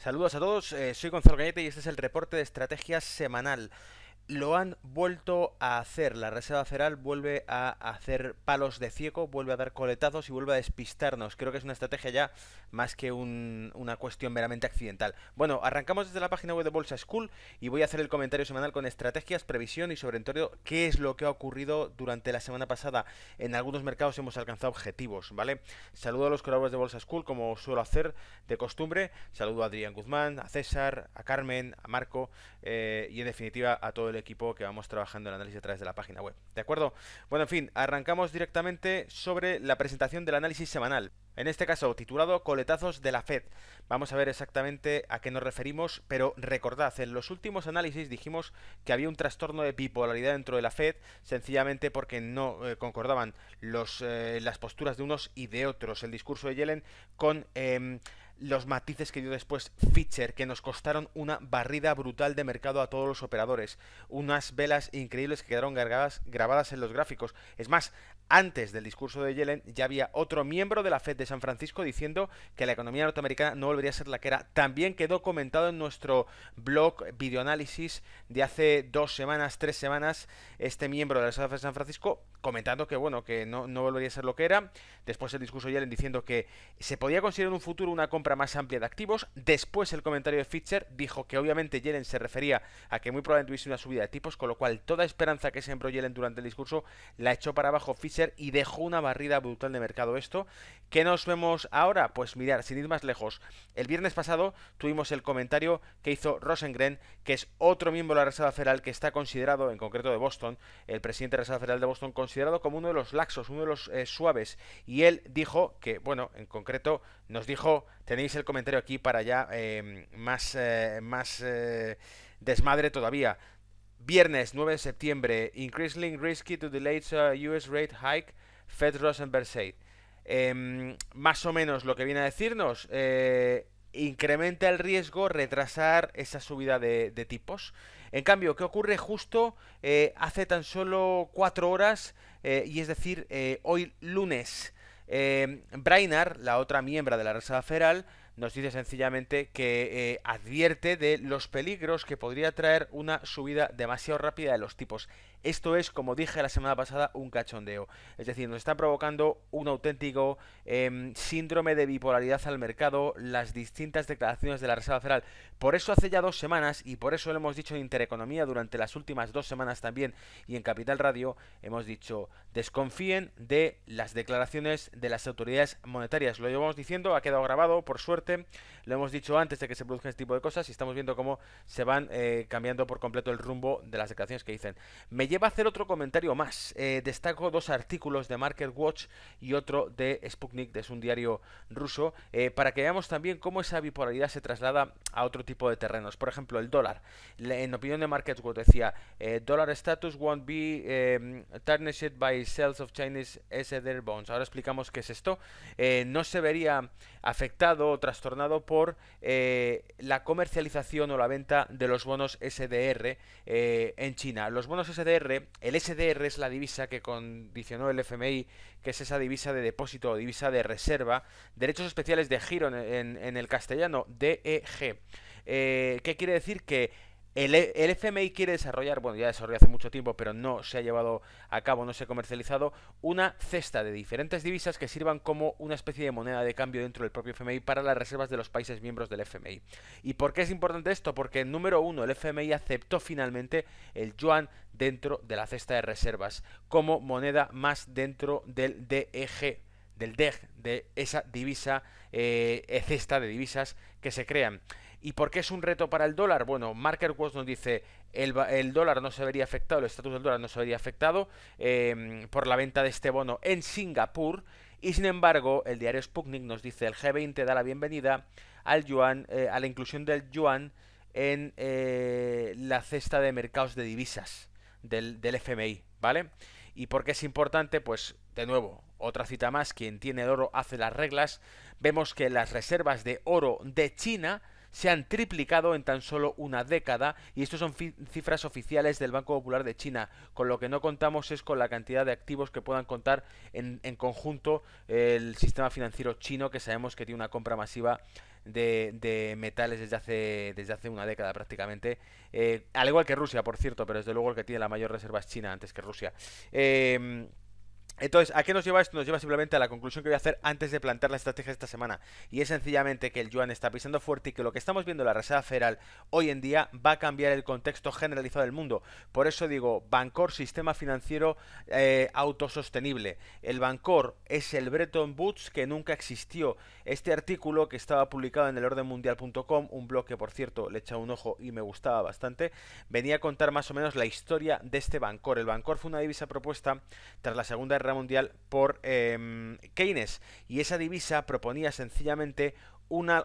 Saludos a todos, soy Gonzalo Cañete y este es el reporte de estrategia semanal. Lo han vuelto a hacer, la Reserva Federal vuelve a hacer palos de ciego, vuelve a dar coletazos y vuelve a despistarnos. Creo que es una estrategia ya más que una cuestión meramente accidental. Bueno, arrancamos desde la página web de Bolsa School y voy a hacer el comentario semanal con estrategias, previsión y sobre todo qué es lo que ha ocurrido durante la semana pasada. En algunos mercados hemos alcanzado objetivos, ¿vale? Saludo a los colaboradores de Bolsa School como suelo hacer de costumbre. Saludo a Adrián Guzmán, a César, a Carmen, a Marco y en definitiva a todo el equipo que vamos trabajando en el análisis a través de la página web. ¿De acuerdo? Bueno, en fin, arrancamos directamente sobre la presentación del análisis semanal. En este caso, titulado Coletazos de la Fed. Vamos a ver exactamente a qué nos referimos, pero recordad, en los últimos análisis dijimos que había un trastorno de bipolaridad dentro de la Fed, sencillamente porque no concordaban las posturas de unos y de otros. El discurso de Yellen con los matices que dio después Fischer, que nos costaron una barrida brutal de mercado a todos los operadores. Unas velas increíbles que quedaron grabadas en los gráficos. Es más, antes del discurso de Yellen ya había otro miembro de la Fed de San Francisco diciendo que la economía norteamericana no volvería a ser la que era. También quedó comentado en nuestro blog videoanálisis de hace 2 semanas, 3 semanas, este miembro de la Fed de San Francisco comentando que bueno, que no volvería a ser lo que era. Después el discurso de Yellen diciendo que se podía considerar en un futuro una compra más amplia de activos. Después el comentario de Fischer dijo que obviamente Yellen se refería a que muy probablemente hubiese una subida de tipos, con lo cual toda esperanza que sembró Yellen durante el discurso la echó para abajo Fischer y dejó una barrida brutal de mercado. Esto, ¿qué nos vemos ahora? Pues mirar, sin ir más lejos, el viernes pasado tuvimos el comentario que hizo Rosengren, que es otro miembro de la Reserva Federal que está considerado, en concreto de Boston, el presidente de la Reserva Federal de Boston, considerado como uno de los laxos, uno de los suaves, y él dijo que, bueno, en concreto nos dijo, tenéis el comentario aquí para ya más desmadre todavía. Viernes 9 de septiembre, increasingly risky to delay US rate hike, Fed Rosenberg said. Más o menos lo que viene a decirnos, incrementa el riesgo retrasar esa subida de tipos. En cambio, ¿qué ocurre justo hace tan solo 4 horas? Y es decir, hoy lunes. Brainard, la otra miembro de la Reserva Federal, nos dice sencillamente que advierte de los peligros que podría traer una subida demasiado rápida de los tipos. Esto es, como dije la semana pasada, un cachondeo. Es decir, nos está provocando un auténtico síndrome de bipolaridad al mercado, las distintas declaraciones de la Reserva Federal. Por eso hace ya 2 semanas, y por eso lo hemos dicho en Intereconomía durante las últimas 2 semanas también, y en Capital Radio, hemos dicho, desconfíen de las declaraciones de las autoridades monetarias. Lo llevamos diciendo, ha quedado grabado, por suerte, lo hemos dicho antes de que se produzcan este tipo de cosas, y estamos viendo cómo se van cambiando por completo el rumbo de las declaraciones que dicen. Me lleva a hacer otro comentario más. Destaco 2 artículos de Market Watch y otro de Sputnik, es un diario ruso, para que veamos también cómo esa bipolaridad se traslada a otro tipo de terrenos. Por ejemplo, el dólar. En opinión de Market Watch decía, dollar status won't be tarnished by sales of Chinese SDR bonds. Ahora explicamos qué es esto. No se vería afectado o trastornado por la comercialización o la venta de los bonos SDR en China. Los bonos SDR, el SDR es la divisa que condicionó el FMI, que es esa divisa de depósito o divisa de reserva, derechos especiales de giro en el castellano, DEG. ¿Qué quiere decir? Que el FMI quiere desarrollar, bueno, ya desarrolló hace mucho tiempo, pero no se ha llevado a cabo, no se ha comercializado, una cesta de diferentes divisas que sirvan como una especie de moneda de cambio dentro del propio FMI para las reservas de los países miembros del FMI. ¿Y por qué es importante esto? Porque, número uno, el FMI aceptó finalmente el yuan dentro de la cesta de reservas como moneda más dentro del DEG, del DEG, de esa divisa, cesta de divisas que se crean. ¿Y por qué es un reto para el dólar? Bueno, Market Watch nos dice el dólar no se vería afectado, el estatus del dólar no se vería afectado por la venta de este bono en Singapur. Y sin embargo, el diario Sputnik nos dice el G20 da la bienvenida al yuan, a la inclusión del yuan en la cesta de mercados de divisas del FMI, ¿vale? ¿Y por qué es importante? Pues, de nuevo, otra cita más, quien tiene el oro hace las reglas. Vemos que las reservas de oro de China se han triplicado en tan solo una década, y estos son cifras oficiales del Banco Popular de China. Con lo que no contamos es con la cantidad de activos que puedan contar en conjunto el sistema financiero chino, que sabemos que tiene una compra masiva de metales desde hace una década prácticamente. Al igual que Rusia, por cierto, pero desde luego el que tiene la mayor reserva es China antes que Rusia. Entonces, ¿a qué nos lleva esto? Nos lleva simplemente a la conclusión que voy a hacer antes de plantear la estrategia de esta semana. Y es sencillamente que el yuan está pisando fuerte y que lo que estamos viendo en la Reserva Federal hoy en día va a cambiar el contexto generalizado del mundo. Por eso digo, Bancor, sistema financiero autosostenible. El Bancor es el Bretton Woods que nunca existió. Este artículo que estaba publicado en elordenmundial.com, un blog que por cierto le he echado un ojo y me gustaba bastante, venía a contar más o menos la historia de este Bancor. El Bancor fue una divisa propuesta tras la Segunda Guerra Mundial por Keynes, y esa divisa proponía sencillamente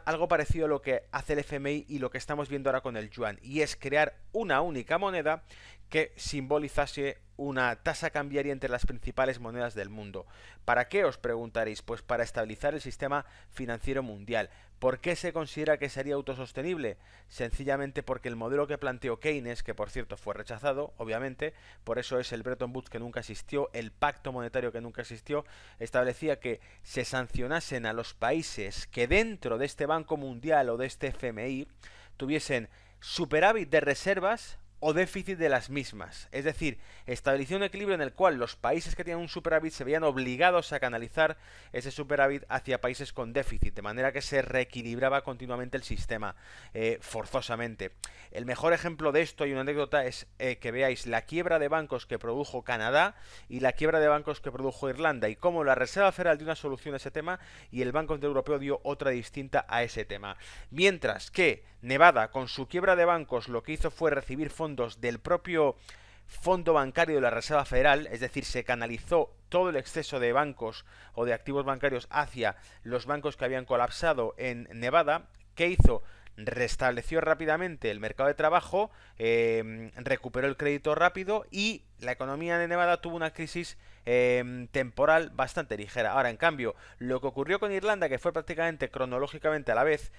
algo parecido a lo que hace el FMI y lo que estamos viendo ahora con el yuan, y es crear una única moneda que simbolizase una tasa cambiaria entre las principales monedas del mundo. ¿Para qué, os preguntaréis? Pues para estabilizar el sistema financiero mundial. ¿Por qué se considera que sería autosostenible? Sencillamente porque el modelo que planteó Keynes, que por cierto fue rechazado, obviamente, por eso es el Bretton Woods que nunca existió, el pacto monetario que nunca existió, establecía que se sancionasen a los países que dentro de este Banco Mundial o de este FMI tuviesen superávit de reservas o déficit de las mismas. Es decir, estableció un equilibrio en el cual los países que tenían un superávit se veían obligados a canalizar ese superávit hacia países con déficit, de manera que se reequilibraba continuamente el sistema, forzosamente. El mejor ejemplo de esto, y una anécdota, es que veáis la quiebra de bancos que produjo Canadá y la quiebra de bancos que produjo Irlanda, y cómo la Reserva Federal dio una solución a ese tema y el Banco Central Europeo dio otra distinta a ese tema. Mientras que Nevada, con su quiebra de bancos, lo que hizo fue recibir fondos del propio fondo bancario de la Reserva Federal, es decir, se canalizó todo el exceso de bancos o de activos bancarios hacia los bancos que habían colapsado en Nevada. ¿Qué hizo? Restableció rápidamente el mercado de trabajo, recuperó el crédito rápido y la economía de Nevada tuvo una crisis temporal bastante ligera. Ahora, en cambio, lo que ocurrió con Irlanda, que fue prácticamente cronológicamente a la vez,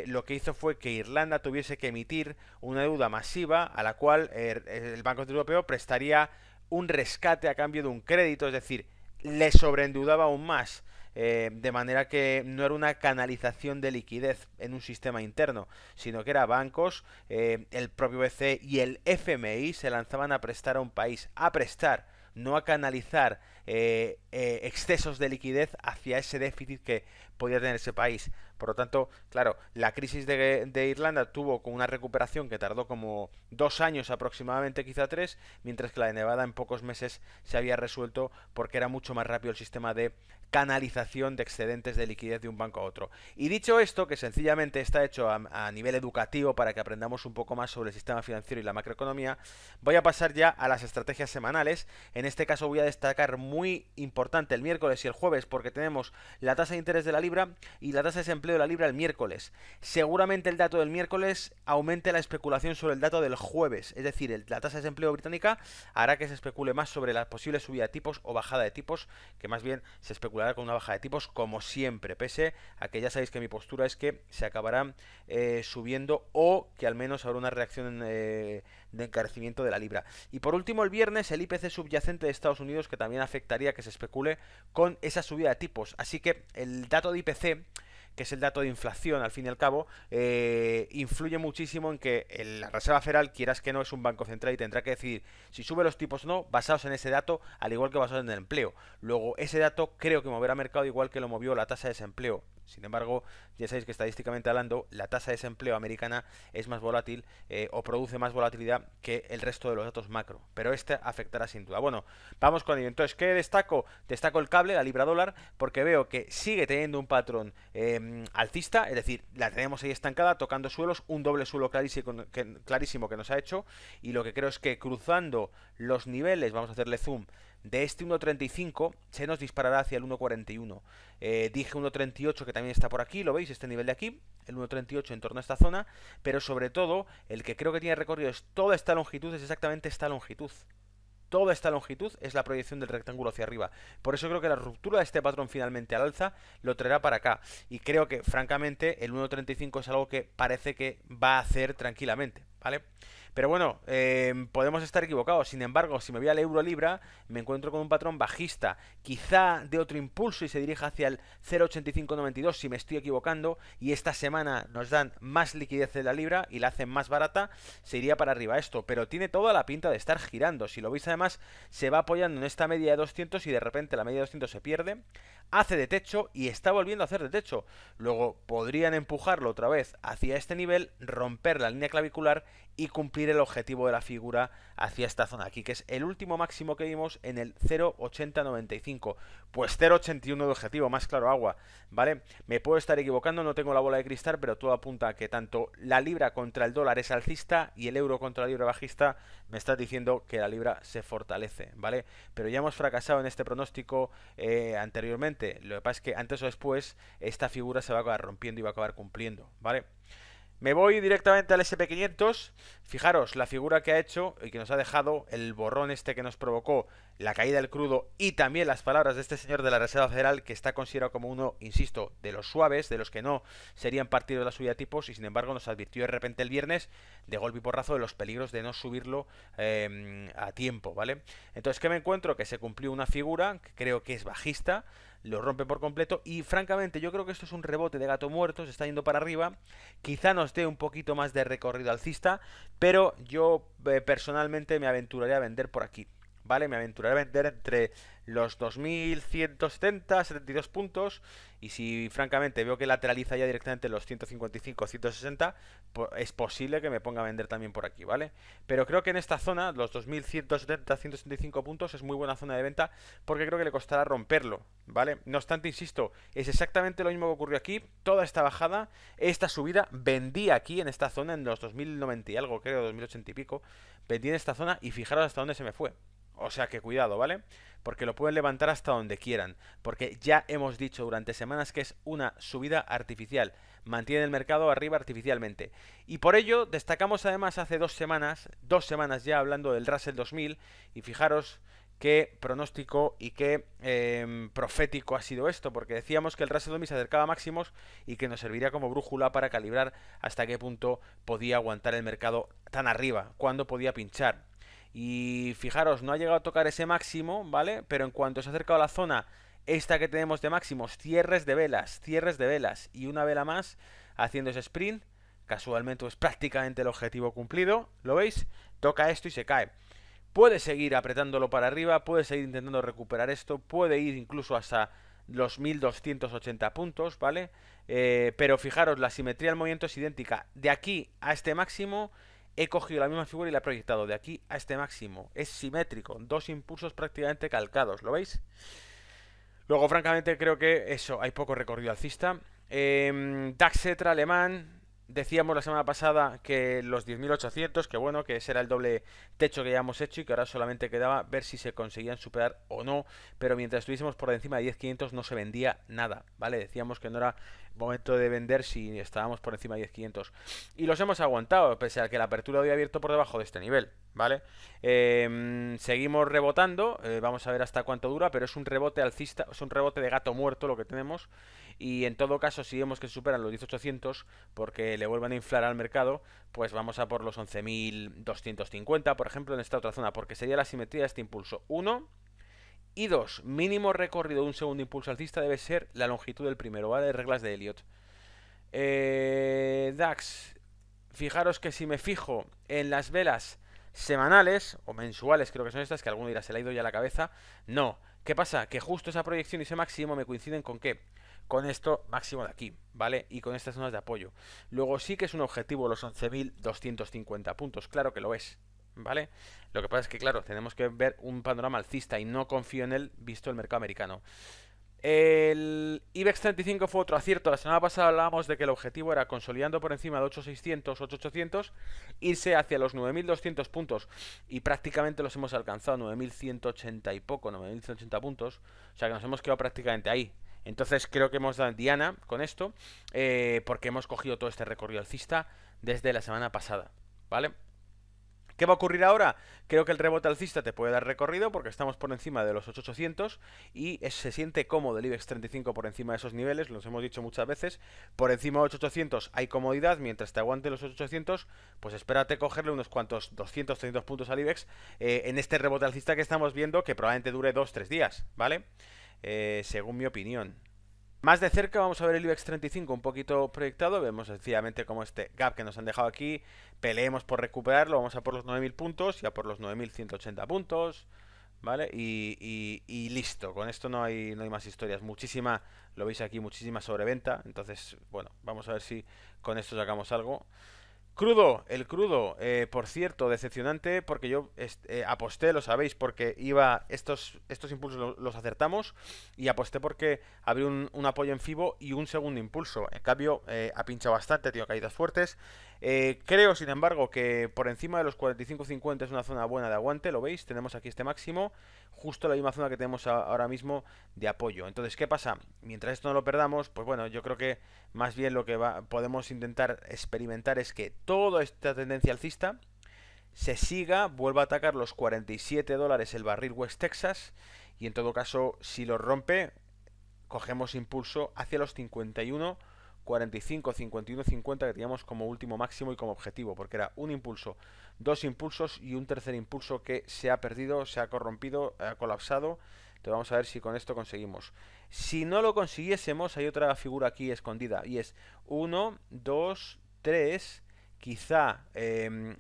lo que hizo fue que Irlanda tuviese que emitir una deuda masiva a la cual el Banco Central Europeo prestaría un rescate a cambio de un crédito, es decir, le sobreendeudaba aún más. De manera que no era una canalización de liquidez en un sistema interno, sino que era bancos, el propio BCE y el FMI se lanzaban a prestar a un país, a prestar, no a canalizar excesos de liquidez hacia ese déficit que podía tener ese país. Por lo tanto, claro, la crisis de Irlanda tuvo con una recuperación que tardó como 2 años aproximadamente, quizá 3, mientras que la de Nevada en pocos meses se había resuelto porque era mucho más rápido el sistema de canalización de excedentes de liquidez de un banco a otro. Y dicho esto, que sencillamente está hecho a nivel educativo para que aprendamos un poco más sobre el sistema financiero y la macroeconomía, voy a pasar ya a las estrategias semanales. En este caso voy a destacar muy importante el miércoles y el jueves, porque tenemos la tasa de interés de la libra y la tasa de desempleo de la libra el miércoles. Seguramente el dato del miércoles aumente la especulación sobre el dato del jueves, es decir, la tasa de desempleo británica hará que se especule más sobre la posible subida de tipos o bajada de tipos, que más bien se especulará con una bajada de tipos como siempre, pese a que ya sabéis que mi postura es que se acabarán subiendo, o que al menos habrá una reacción de encarecimiento de la libra. Y por último, el viernes, el IPC subyacente de Estados Unidos, que también afectaría que se especule con esa subida de tipos. Así que el dato de IPC, que es el dato de inflación al fin y al cabo, influye muchísimo en que la Reserva Federal, quieras que no, es un banco central y tendrá que decidir si sube los tipos o no, basados en ese dato, al igual que basados en el empleo. Luego, ese dato creo que moverá mercado igual que lo movió la tasa de desempleo. Sin embargo, ya sabéis que estadísticamente hablando, la tasa de desempleo americana es más volátil, o produce más volatilidad que el resto de los datos macro, pero este afectará sin duda. Bueno, vamos con ello. Entonces, ¿qué destaco? Destaco el cable, la libra dólar, porque veo que sigue teniendo un patrón alcista, es decir, la tenemos ahí estancada, tocando suelos, un doble suelo clarísimo que nos ha hecho, y lo que creo es que cruzando los niveles, vamos a hacerle zoom, de este 1.35 se nos disparará hacia el 1.41. Dije 1.38 que también está por aquí, lo veis, este nivel de aquí, el 1.38 en torno a esta zona, pero sobre todo el que creo que tiene recorrido es toda esta longitud, es exactamente esta longitud. Toda esta longitud es la proyección del rectángulo hacia arriba. Por eso creo que la ruptura de este patrón finalmente al alza lo traerá para acá. Y creo que, francamente, el 1.35 es algo que parece que va a hacer tranquilamente, ¿vale? Pero bueno, podemos estar equivocados. Sin embargo, si me voy al euro-libra, me encuentro con un patrón bajista. Quizá de otro impulso y se dirija hacia el 0,8592 si me estoy equivocando. Y esta semana nos dan más liquidez de la libra y la hacen más barata, se iría para arriba esto. Pero tiene toda la pinta de estar girando. Si lo veis además, se va apoyando en esta media de 200 y de repente la media de 200 se pierde. Hace de techo y está volviendo a hacer de techo. Luego podrían empujarlo otra vez hacia este nivel, romper la línea clavicular y cumplir el objetivo de la figura hacia esta zona aquí, que es el último máximo que vimos en el 0,8095. Pues 0,81 de objetivo, más claro agua, ¿vale? Me puedo estar equivocando, no tengo la bola de cristal, pero todo apunta a que tanto la libra contra el dólar es alcista y el euro contra la libra bajista me está diciendo que la libra se fortalece, ¿vale? Pero ya hemos fracasado en este pronóstico anteriormente. Lo que pasa es que antes o después esta figura se va a acabar rompiendo y va a acabar cumpliendo, ¿vale? Me voy directamente al SP500. Fijaros la figura que ha hecho y que nos ha dejado el borrón este que nos provocó la caída del crudo y también las palabras de este señor de la Reserva Federal, que está considerado como uno, insisto, de los suaves, de los que no serían partido de la subida de tipos, y sin embargo nos advirtió de repente el viernes de golpe y porrazo de los peligros de no subirlo a tiempo, ¿vale? Entonces, ¿qué me encuentro? Que se cumplió una figura que creo que es bajista, lo rompe por completo y francamente yo creo que esto es un rebote de gato muerto, se está yendo para arriba, quizá nos dé un poquito más de recorrido alcista, pero yo personalmente me aventuraría a vender por aquí, ¿vale? Me aventuraría a vender entre los 2170, 72 puntos, y si francamente veo que lateraliza ya directamente los 155, 160, es posible que me ponga a vender también por aquí, ¿vale? Pero creo que en esta zona, los 2170, 175 puntos, es muy buena zona de venta, porque creo que le costará romperlo, ¿vale? No obstante, insisto, es exactamente lo mismo que ocurrió aquí, toda esta bajada, esta subida, vendí aquí en esta zona en los 2090 y algo, creo, 2080 y pico, vendí en esta zona y fijaros hasta dónde se me fue. O sea que cuidado, ¿vale? Porque lo pueden levantar hasta donde quieran. Porque ya hemos dicho durante semanas que es una subida artificial. Mantiene el mercado arriba artificialmente. Y por ello destacamos además hace 2 semanas ya hablando del Russell 2000. Y fijaros qué pronóstico y qué profético ha sido esto. Porque decíamos que el Russell 2000 se acercaba a máximos y que nos serviría como brújula para calibrar hasta qué punto podía aguantar el mercado tan arriba. Cuándo podía pinchar. Y fijaros, no ha llegado a tocar ese máximo, ¿vale? Pero en cuanto se ha acercado a la zona esta que tenemos de máximos, cierres de velas y una vela más haciendo ese sprint, casualmente es prácticamente el objetivo cumplido, ¿lo veis? Toca esto y se cae. Puede seguir apretándolo para arriba, puede seguir intentando recuperar esto, puede ir incluso hasta los 1280 puntos, ¿vale? Pero fijaros, la simetría del movimiento es idéntica. De aquí a este máximo he cogido la misma figura y la he proyectado de aquí a este máximo. Es simétrico, dos impulsos prácticamente calcados, ¿lo veis? Luego, francamente, creo que eso, hay poco recorrido alcista. DAX Etra alemán, decíamos la semana pasada que los 10.800, que bueno, que ese era el doble techo que ya hemos hecho y que ahora solamente quedaba ver si se conseguían superar o no, pero mientras estuviésemos por encima de 10.500 no se vendía nada, ¿vale? Decíamos que no era momento de vender si estábamos por encima de 10.500 y los hemos aguantado, pese a que la apertura había abierto por debajo de este nivel, ¿vale? Seguimos rebotando, vamos a ver hasta cuánto dura, pero es un rebote alcista, es un rebote de gato muerto lo que tenemos. Y en todo caso, si vemos que superan los 1800 porque le vuelvan a inflar al mercado, pues vamos a por los 11.250, por ejemplo, en esta otra zona, porque sería la simetría de este impulso. 1 y 2, mínimo recorrido de un segundo impulso alcista debe ser la longitud del primero, ¿vale? Reglas de Elliot. DAX, fijaros que si me fijo en las velas semanales o mensuales, creo que son estas, que alguno dirá, se le ha ido ya la cabeza. No, ¿qué pasa? Que justo esa proyección y ese máximo me coinciden con ¿qué? Con esto máximo de aquí, ¿vale? Y con estas zonas de apoyo. Luego sí que es un objetivo los 11.250 puntos, claro que lo es, ¿vale? Lo que pasa es que, claro, tenemos que ver un panorama alcista y no confío en él visto el mercado americano. El IBEX 35 fue otro acierto. La semana pasada hablábamos de que el objetivo era, consolidando por encima de 8.600, 8.800, irse hacia los 9.200 puntos. Y prácticamente los hemos alcanzado, 9.180 y poco, 9.180 puntos. O sea que nos hemos quedado prácticamente ahí. Entonces creo que hemos dado diana con esto, porque hemos cogido todo este recorrido alcista desde la semana pasada, ¿vale? ¿Qué va a ocurrir ahora? Creo que el rebote alcista te puede dar recorrido porque estamos por encima de los 8800 y se siente cómodo el IBEX 35 por encima de esos niveles, los hemos dicho muchas veces. Por encima de 8800 hay comodidad, mientras te aguante los 8800, pues espérate cogerle unos cuantos 200, 300 puntos al IBEX en este rebote alcista que estamos viendo, que probablemente dure 2-3 días, ¿vale? Según mi opinión. Más de cerca vamos a ver el IBEX 35 un poquito proyectado. Vemos sencillamente como este gap que nos han dejado aquí. Peleemos por recuperarlo. Vamos a por los 9000 puntos y a por los 9180 puntos. ¿Vale? Y listo. Con esto no hay más historias. Muchísima, lo veis aquí, muchísima sobreventa. Entonces, bueno, vamos a ver si con esto sacamos algo. Crudo, el crudo, por cierto, decepcionante porque yo aposté, lo sabéis, porque estos impulsos los acertamos y aposté porque abrió un apoyo en FIBO y un segundo impulso. En cambio, ha pinchado bastante, ha tenido caídas fuertes. Creo, sin embargo, que por encima de los 45.50 es una zona buena de aguante, lo veis, tenemos aquí este máximo, justo la misma zona que tenemos ahora mismo de apoyo. Entonces, ¿qué pasa? Mientras esto no lo perdamos, pues bueno, yo creo que más bien lo que podemos intentar experimentar es que toda esta tendencia alcista se siga, vuelva a atacar los 47 dólares el barril West Texas y en todo caso, si lo rompe, cogemos impulso hacia los 51, 45, 51, 50 que teníamos como último máximo y como objetivo, porque era un impulso, dos impulsos y un tercer impulso que se ha perdido, se ha corrompido, ha colapsado. Entonces vamos a ver si con esto conseguimos. Si no lo consiguiésemos, hay otra figura aquí escondida y es 1, 2, 3, quizá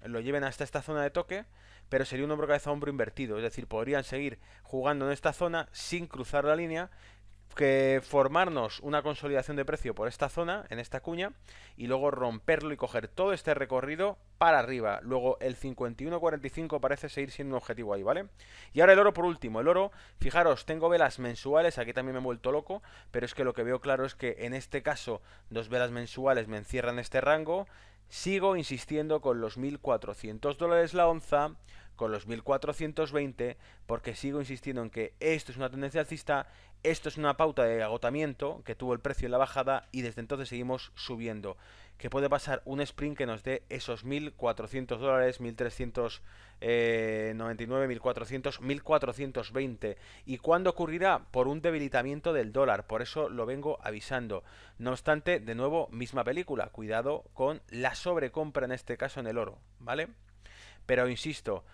lo lleven hasta esta zona de toque, pero sería un hombro cabeza hombro invertido, es decir, podrían seguir jugando en esta zona sin cruzar la línea, que formarnos una consolidación de precio por esta zona, en esta cuña, y luego romperlo y coger todo este recorrido para arriba. Luego el 51.45 parece seguir siendo un objetivo ahí, ¿vale? Y ahora el oro por último. El oro, fijaros, tengo velas mensuales, aquí también me he vuelto loco, pero es que lo que veo claro es que en este caso dos velas mensuales me encierran este rango. Sigo insistiendo con los 1.400 dólares la onza, con los 1.420, porque sigo insistiendo en que esto es una tendencia alcista, esto es una pauta de agotamiento que tuvo el precio en la bajada y desde entonces seguimos subiendo. Que puede pasar un sprint que nos dé esos 1.400 dólares, 1.399, 1.400, 1.420. ¿Y cuándo ocurrirá? Por un debilitamiento del dólar, por eso lo vengo avisando. No obstante, de nuevo, misma película, cuidado con la sobrecompra en este caso en el oro, ¿vale? Pero insisto,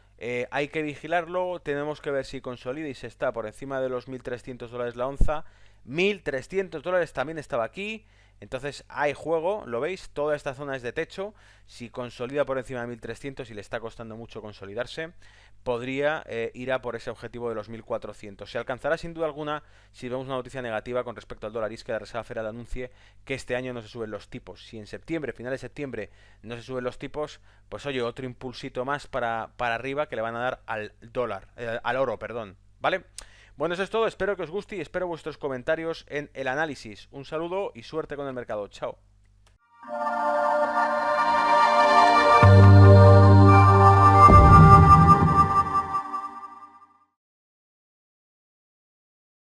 hay que vigilarlo, tenemos que ver si consolida y se está por encima de los 1.300 dólares la onza. 1.300 dólares también estaba aquí. Entonces hay juego, lo veis, toda esta zona es de techo. Si consolida por encima de 1.300 y le está costando mucho consolidarse, podría ir a por ese objetivo de los 1.400. Se alcanzará sin duda alguna si vemos una noticia negativa con respecto al dólar y es que la Reserva Federal anuncie que este año no se suben los tipos. Si en septiembre, final de septiembre, no se suben los tipos, pues oye, otro impulsito más para arriba que le van a dar al dólar, al oro, perdón, ¿vale? Bueno, eso es todo, espero que os guste y espero vuestros comentarios en el análisis. Un saludo y suerte con el mercado. Chao.